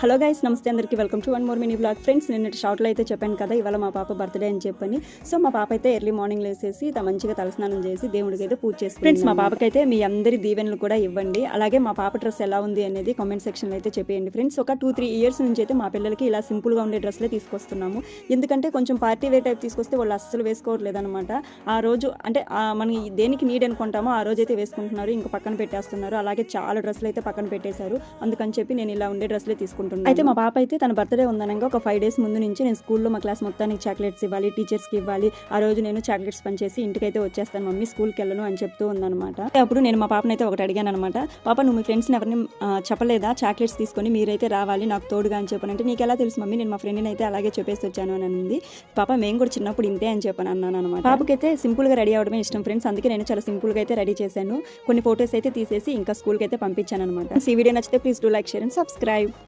Hello guys, నమస్తే అందరికీ. Welcome to one more mini blog. Friends, నిన్నటి షార్ట్లో అయితే చెప్పాను కదా, ఇవాళ మా పాప బర్త్డే అని చెప్పని. సో మా పాప అయితే ఎర్లీ మార్నింగ్ లేసేసి మంచిగా తలస్నానం చేసి దేవుడికి అయితే పూజ చేసి, ఫ్రెండ్స్ మా పాపకైతే మీ అందరి దీవెనలు కూడా ఇవ్వండి. అలాగే మా పాప డ్రెస్ ఎలా ఉంది అనేది కామెంట్ సెక్షన్లో అయితే చెప్పేయండి ఫ్రెండ్స్. ఒక 2-3 ఇయర్స్ నుంచి అయితే మా పిల్లలకి ఇలా సింపుల్గా ఉండే డ్రెస్లే తీసుకొస్తున్నాము. ఎందుకంటే కొంచెం పార్టీ వేర్ టైప్ తీసుకొస్తే వాళ్ళు అస్సలు వేసుకోవట్లేదన్నమాట. ఆ రోజు అంటే మనకి దేనికి నీడ్ అనుకుంటామో ఆ రోజు అయితే వేసుకుంటున్నారు, ఇంకా పక్కన పెట్టేస్తున్నారు. అలాగే చాలా డ్రెస్సులు అయితే పక్కన పెట్టేశారు. అందుకని చెప్పి నేను ఇలా ఉండే డ్రెస్లే తీసుకుంటున్నాను. అయితే మా పాప అయితే తన బర్త్డే ఉందనగా ఒక 5 days ముందు నుంచి నేను స్కూల్లో మా క్లాస్ మొత్తానికి చాక్లెట్స్ ఇవ్వాలి, టీచర్స్కి ఇవ్వాలి. ఆ రోజు నేను చాక్లెట్స్ పనిచేసి ఇంటికైతే వచ్చేస్తాను మమ్మీ, స్కూల్కి వెళ్ళను అని చెప్తూ ఉందన్నమాట. అప్పుడు నేను మా పాపనైతే ఒకటి అడిగాను అనమాట. పాప, నువ్వు మీ ఫ్రెండ్స్ని ఎవరిని చెప్పలేదా చాక్లెట్స్ తీసుకొని మీరైతే రావాలి నాకు తోడుగా అని చెప్పానంటే, నీకు ఎలా తెలుసు మమ్మీ, నేను మా ఫ్రెండ్ని అయితే అలాగే చెప్పేసి వచ్చాను అని అంది. పాప, మేము కూడా చిన్నప్పుడు ఇంతే అని చెప్పాను అన్నాను అనమాట. పాపకైతే సింపుల్గా రెడీ అవ్వడమే ఇష్టం ఫ్రెండ్స్, అందుకే నేను చాలా సింపుల్గా అయితే రెడీ చేశాను. కొన్ని ఫొటోస్ అయితే తీసేసి ఇంకా స్కూల్కి అయితే పంపించాను అనమాట. ఈ వీడియో నచ్చితే please do like, share and subscribe.